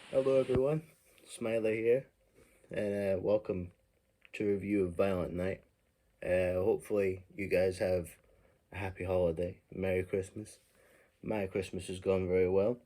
Hello everyone, Smiley here, and welcome to a review of Violent Night. Hopefully you guys have a happy holiday, Merry Christmas. My Christmas has gone very well.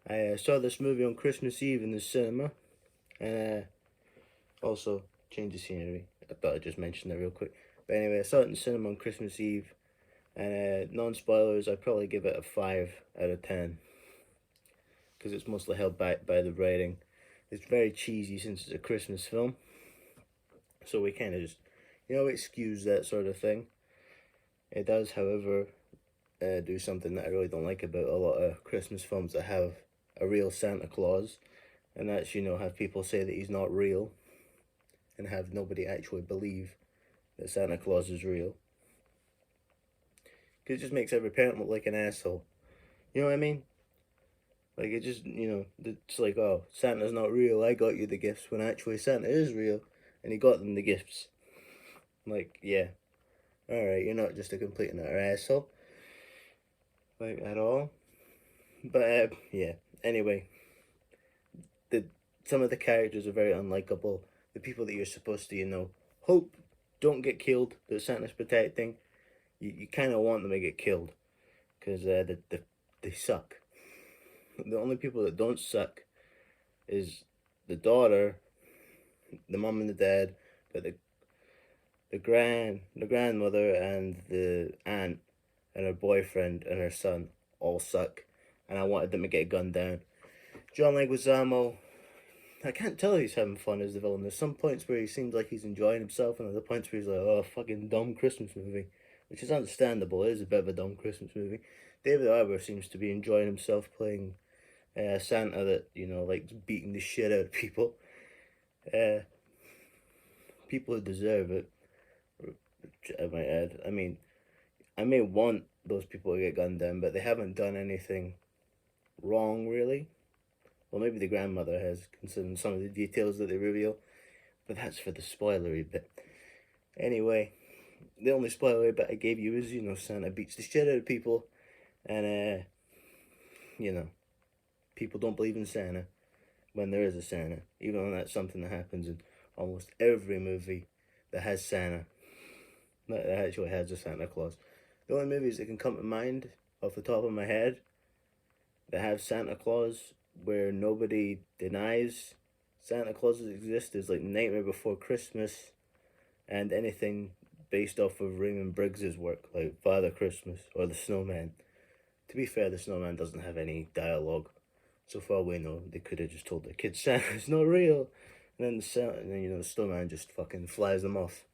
I saw this movie on Christmas Eve in the cinema, and also change the scenery. I thought I'd just mention that real quick. But anyway, I saw it in the cinema on Christmas Eve, and non-spoilers, I'd probably give it a 5 out of 10, because it's mostly held back by the writing. It's very cheesy since it's a Christmas film. So we kind of just, excuse that sort of thing. It does, however, do something that I really don't like about a lot of Christmas films that have a real Santa Claus, and that's, have people say that he's not real, and have nobody actually believe that Santa Claus is real. Because it just makes every parent look like an asshole. You know what I mean? Like, it just, it's like, oh, Santa's not real, I got you the gifts, when actually Santa is real, and he got them the gifts. Like, yeah. Alright, you're not just a complete and utter asshole. Like, at all. But, yeah. Anyway, the some of the characters are very unlikable. The people that you're supposed to, hope don't get killed, that Santa's protecting, you kind of want them to get killed. Because they suck. The only people that don't suck is the daughter, the mom and the dad, but the grandmother and the aunt and her boyfriend and her son all suck, and I wanted them to get gunned down. John Leguizamo, I can't tell if he's having fun as the villain. There's some points where he seems like he's enjoying himself, and other points where he's like, oh, fucking dumb Christmas movie, which is understandable. It is a bit of a dumb Christmas movie. David Harbour seems to be enjoying himself playing Santa that, likes beating the shit out of people. Uh, People who deserve it, I might add. I mean, I may want those people to get gunned down, but they haven't done anything wrong, really. Well, maybe the grandmother has, considering some of the details that they reveal, but that's for the spoilery bit. Anyway, the only spoilery bit I gave you is, Santa beats the shit out of people, and, people don't believe in Santa when there is a Santa, even though that's something that happens in almost every movie that has Santa, that actually has a Santa Claus. The only movies that can come to mind off the top of my head that have Santa Claus where nobody denies Santa Clauses exist is like Nightmare Before Christmas and anything based off of Raymond Briggs's work, like Father Christmas or The Snowman. To be fair, The Snowman doesn't have any dialogue. So far we know, they could have just told the kids Santa's not real, and then the Snowman just fucking flies them off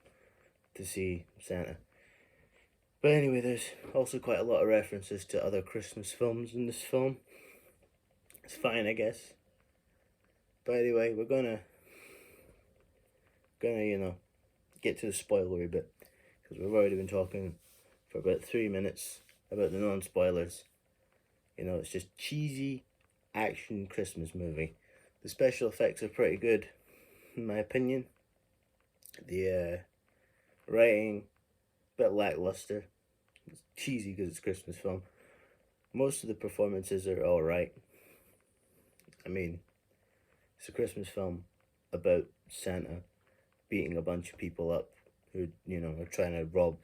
to see Santa. But anyway, there's also quite a lot of references to other Christmas films in this film. It's fine, I guess. But anyway, we're gonna get to the spoilery bit, because we've already been talking for about 3 minutes about the non-spoilers. It's just cheesy action Christmas movie. The special effects are pretty good, in my opinion. The writing, a bit lackluster. It's cheesy because it's a Christmas film. Most of the performances are alright. I mean, it's a Christmas film about Santa beating a bunch of people up who, are trying to rob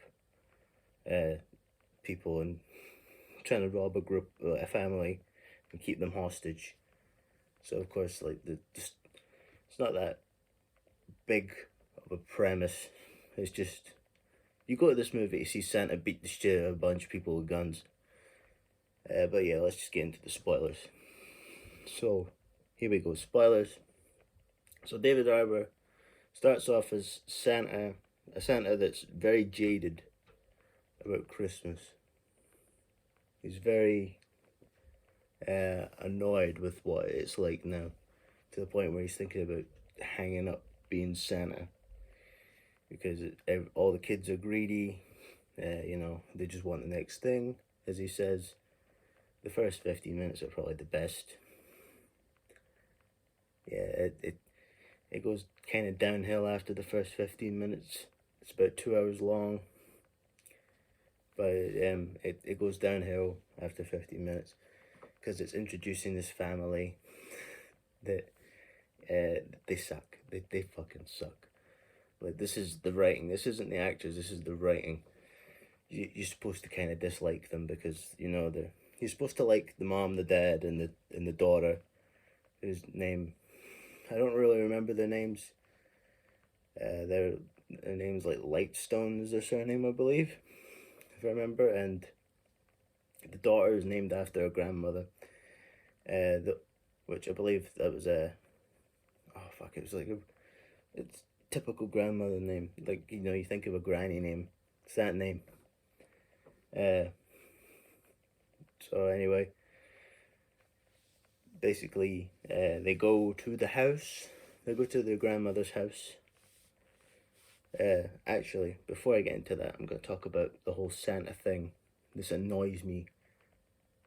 people and trying to rob a family, and keep them hostage. So of course, like it's not that big of a premise. It's just you go to this movie to see Santa beat the shit out of a bunch of people with guns. But yeah, let's just get into the spoilers. So here we go, spoilers. So David Harbour starts off as a Santa that's very jaded about Christmas. He's very annoyed with what it's like now, to the point where he's thinking about hanging up being Santa, because all the kids are greedy. They just want the next thing, as he says. The first 15 minutes are probably the best. Yeah, it goes kind of downhill after the first 15 minutes. It's about 2 hours long, but it goes downhill after 15 minutes, because it's introducing this family that they suck. They fucking suck. Like, this is the writing. This isn't the actors. This is the writing. You're supposed to kind of dislike them because you know you're supposed to like the mom, the dad, and the daughter, whose name I don't really remember their names. Their names like Lightstone is their surname, I believe, if I remember, and the daughter is named after her grandmother. Which I believe that was a oh fuck, it was like it's typical grandmother name. Like, you know, you think of a granny name. It's that name. Uh, so anyway, basically, they go to the house. They go to their grandmother's house. Actually, before I get into that, I'm going to talk about the whole Santa thing. This annoys me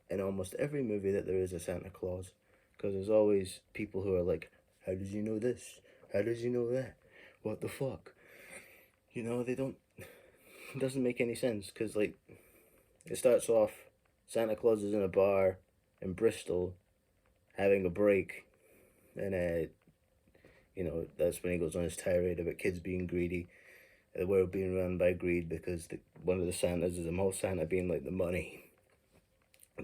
in almost every movie that there is a Santa Claus, because there's always people who are like, "How did you know this? How did you know that? What the fuck?" You know, they don't. It doesn't make any sense, because like, it starts off, Santa Claus is in a bar in Bristol, having a break, and you know, that's when he goes on his tirade about kids being greedy, the world being run by greed, because one of the Santas is a mall Santa being like, the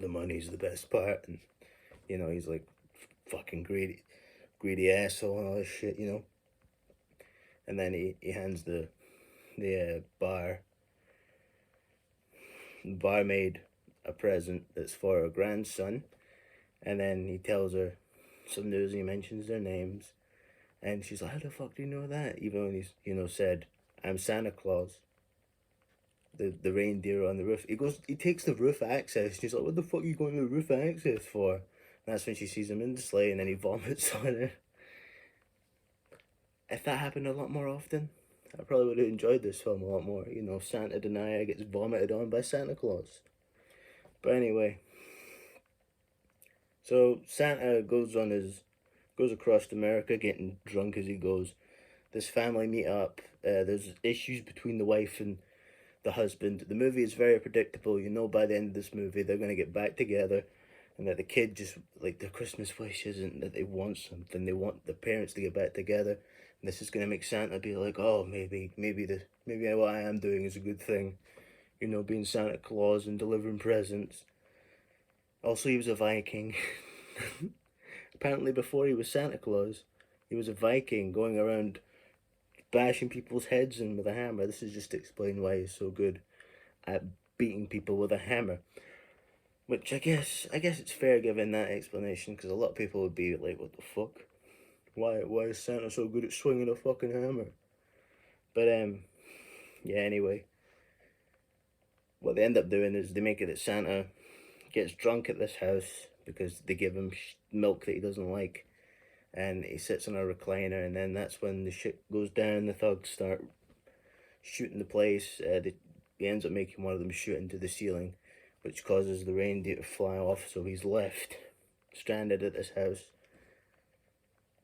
money's the best part, and you know, he's like, fucking greedy asshole and all this shit, you know. And then he hands the barmaid a present that's for her grandson, and then he tells her some news. He mentions their names, and she's like, "How the fuck do you know that?" Even when he's, you know, said, "I'm Santa Claus." The reindeer on the roof. He takes the roof access. She's like, "What the fuck are you going to the roof access for?" And that's when she sees him in the sleigh, and then he vomits on her. If that happened a lot more often, I probably would have enjoyed this film a lot more. You know, Santa Denier gets vomited on by Santa Claus. But anyway, so Santa goes across America getting drunk as he goes. This family meet up. There's issues between the wife and the husband. The movie is very predictable. You know, by the end of this movie, they're gonna get back together, and that the kid just, like, their Christmas wish isn't that they want something. They want the parents to get back together. And this is gonna make Santa be like, oh, maybe what I am doing is a good thing. You know, being Santa Claus and delivering presents. Also, he was a Viking. Apparently, before he was Santa Claus, he was a Viking going around bashing people's heads in with a hammer. This is just to explain why he's so good at beating people with a hammer. Which I guess it's fair given that explanation, because a lot of people would be like, "What the fuck? Why is Santa so good at swinging a fucking hammer?" But yeah. Anyway, what they end up doing is they make it that Santa gets drunk at this house because they give him milk that he doesn't like, and he sits on a recliner, and then that's when the shit goes down. The thugs start shooting the place. He ends up making one of them shoot into the ceiling, which causes the reindeer to fly off, so he's left stranded at this house.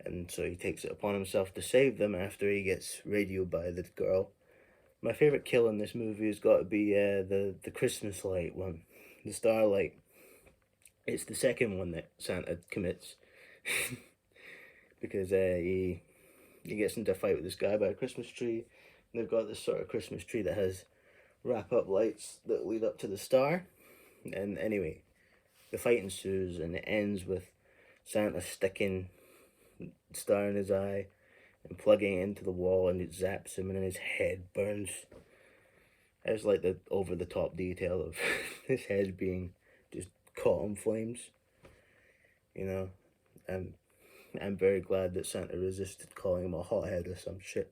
And so he takes it upon himself to save them after he gets radioed by the girl. My favourite kill in this movie has got to be the Christmas light one, the starlight. It's the second one that Santa commits. Because he gets into a fight with this guy by a Christmas tree. And they've got this sort of Christmas tree that has wrap-up lights that lead up to the star. And anyway, the fight ensues, and it ends with Santa sticking the star in his eye and plugging it into the wall, and it zaps him, and then his head burns. It's like the over-the-top detail of his head being just caught on flames. You know, I'm very glad that Santa resisted calling him a hothead or some shit.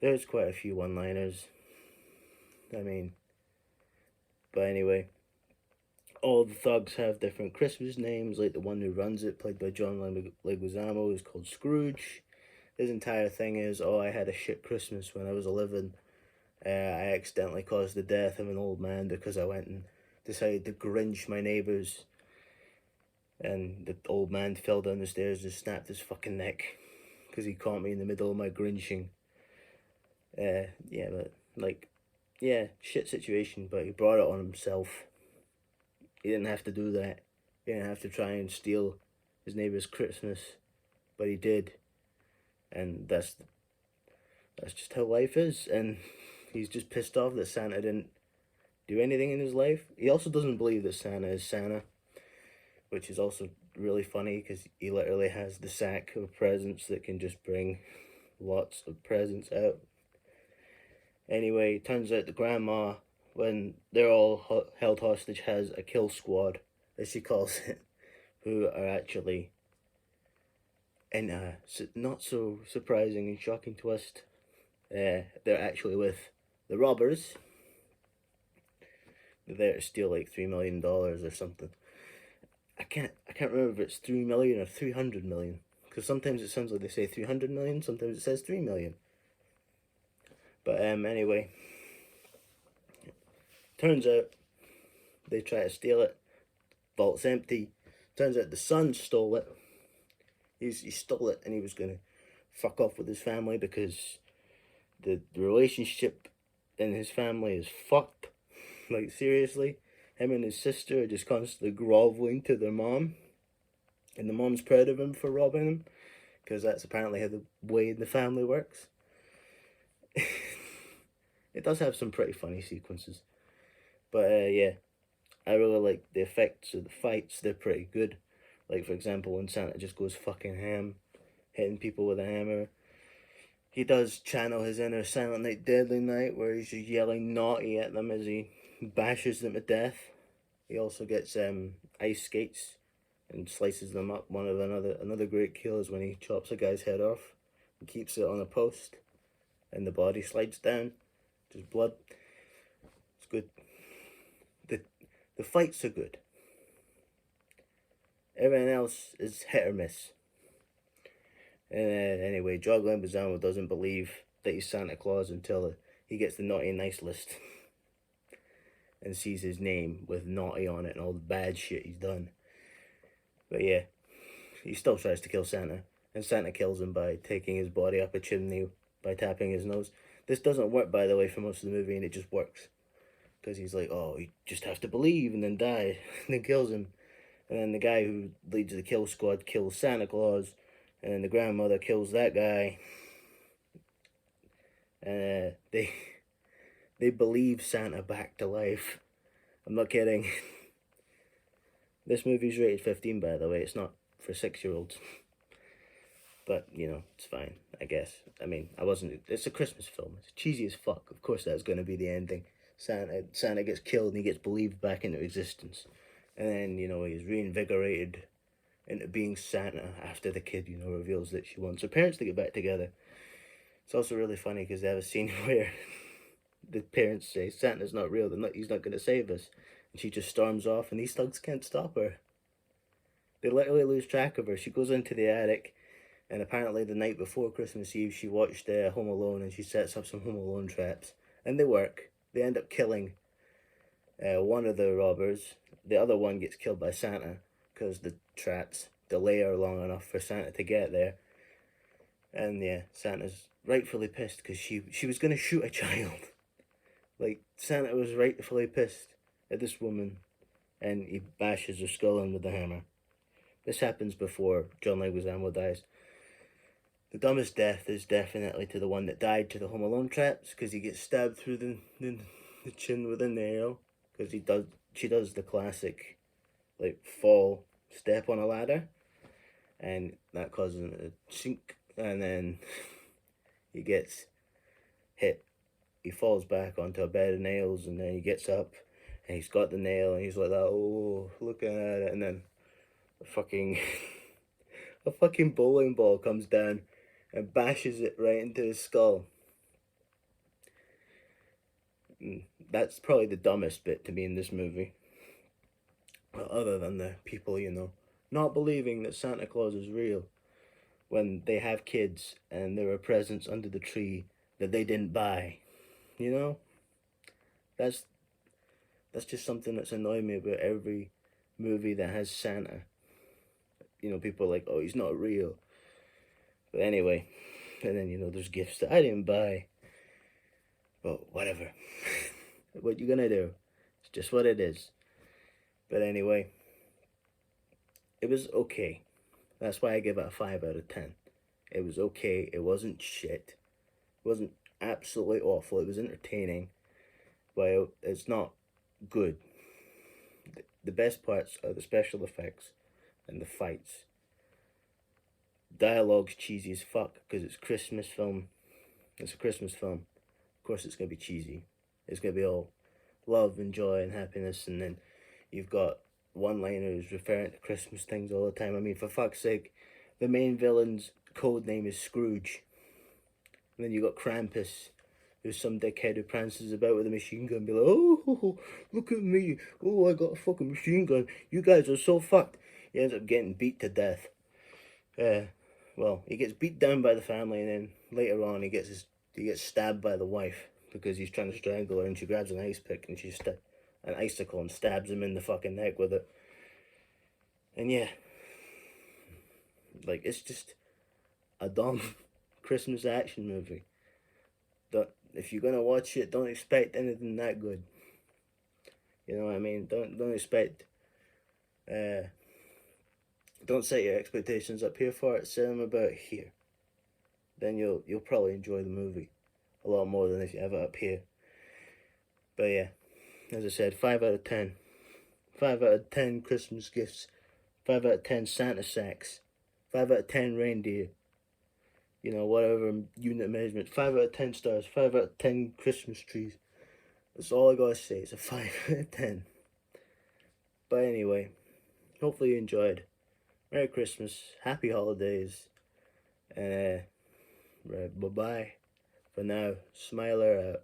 There's quite a few one-liners. I mean, but anyway, all the thugs have different Christmas names. Like the one who runs it, played by John Leguizamo, is called Scrooge. His entire thing is, oh, I had a shit Christmas when I was 11. I accidentally caused the death of an old man because I went and decided to Grinch my neighbours. And the old man fell down the stairs and snapped his fucking neck because he caught me in the middle of my Grinching. Yeah, but like, yeah, shit situation, but he brought it on himself. He didn't have to do that. He didn't have to try and steal his neighbor's Christmas, but he did, and that's just how life is. And he's just pissed off that Santa didn't do anything in his life. He also doesn't believe that Santa is Santa, which is also really funny because he literally has the sack of presents that can just bring lots of presents out. Anyway, it turns out the grandma, when they're all held hostage, has a kill squad, as she calls it, who are actually, in a not so surprising and shocking twist, they're actually with the robbers. They're there to steal like $3 million or something. I can't remember if it's 3 million or 300 million, because sometimes it sounds like they say 300 million, sometimes it says 3 million. But anyway, turns out they try to steal it. Vault's empty. Turns out the son stole it. He stole it and he was gonna fuck off with his family because the relationship in his family is fucked. Like, seriously, him and his sister are just constantly groveling to their mom, and the mom's proud of him for robbing him, because that's apparently how the way the family works. It does have some pretty funny sequences, but yeah, I really like the effects of the fights. They're pretty good. Like, for example, when Santa just goes fucking ham, hitting people with a hammer. He does channel his inner Silent Night, Deadly Night, where he's just yelling naughty at them as he bashes them to death. He also gets ice skates and slices them up. Another great kill is when he chops a guy's head off and keeps it on a post, and the body slides down, just blood. It's good. The fights are good. Everything else is hit or miss. And anyway, John Leguizamo doesn't believe that he's Santa Claus until he gets the naughty and nice list and sees his name with naughty on it and all the bad shit he's done. But yeah, he still tries to kill Santa, and Santa kills him by taking his body up a chimney by tapping his nose. This doesn't work, by the way, for most of the movie, and it just works. Because he's like, oh, you just have to believe and then die, and then kills him. And then the guy who leads the kill squad kills Santa Claus, and then the grandmother kills that guy. And they believe Santa back to life. I'm not kidding. This movie's rated 15, by the way. It's not for 6-year-olds. But, you know, it's fine, I guess. I mean, it's a Christmas film. It's cheesy as fuck. Of course that's going to be the ending. Santa gets killed and he gets believed back into existence. And then, you know, he's reinvigorated into being Santa after the kid, you know, reveals that she wants her parents to get back together. It's also really funny because they have a scene where the parents say, Santa's not real, he's not going to save us. And she just storms off and these thugs can't stop her. They literally lose track of her. She goes into the attic, and apparently the night before Christmas Eve she watched Home Alone, and she sets up some Home Alone traps. And they work. They end up killing one of the robbers. The other one gets killed by Santa because the traps delay her long enough for Santa to get there. And yeah, Santa's rightfully pissed because she was going to shoot a child. Like, Santa was rightfully pissed at this woman, and he bashes her skull in with the hammer. This happens before John Leguizamo dies. The dumbest death is definitely to the one that died to the Home Alone traps, because he gets stabbed through the chin with a nail. Because she does the classic, like, fall step on a ladder, and that causes him to sink, and then he gets hit. He falls back onto a bed of nails, and then he gets up, and he's got the nail, and he's like that, oh, looking at it, and then a fucking bowling ball comes down and bashes it right into his skull. That's probably the dumbest bit to me in this movie. Well, other than the people, you know, not believing that Santa Claus is real when they have kids and there are presents under the tree that they didn't buy. You know? That's just something that's annoying me about every movie that has Santa. You know, people are like, oh, he's not real. But anyway, and then, you know, there's gifts that I didn't buy. But whatever. What you gonna do? It's just what it is. But anyway, it was okay. That's why I give it a 5 out of 10. It was okay. It wasn't shit. It wasn't absolutely awful. It was entertaining, but it's not good. The best parts are the special effects and the fights. Dialogue's cheesy as fuck because it's Christmas film. It's a Christmas film. Of course, it's gonna be cheesy. It's gonna be all love and joy and happiness, and then you've got one-liners referring to Christmas things all the time. I mean, for fuck's sake, the main villain's code name is Scrooge. And then you got Krampus, who's some dickhead who prances about with a machine gun, be like, oh, look at me, oh, I got a fucking machine gun, you guys are so fucked. He ends up getting beat to death. Well, he gets beat down by the family, and then later on he gets stabbed by the wife because he's trying to strangle her, and she grabs an ice pick and an icicle and stabs him in the fucking neck with it. And yeah, like, it's just a dumb Christmas action movie. If you're gonna watch it, don't expect anything that good. You know what I mean? Don't expect. Don't set your expectations up here for it. Set them about here. Then you'll probably enjoy the movie a lot more than if you have it up here. But yeah, as I said, 5 out of 10. 5 out of 10 Christmas gifts. 5 out of 10 Santa sacks. 5 out of 10 reindeer. You know, whatever unit measurement. 5 out of 10 stars. 5 out of 10 Christmas trees. That's all I gotta say. It's a 5 out of 10. But anyway, hopefully you enjoyed. Merry Christmas. Happy holidays. Right, bye-bye. For now, Smiler out.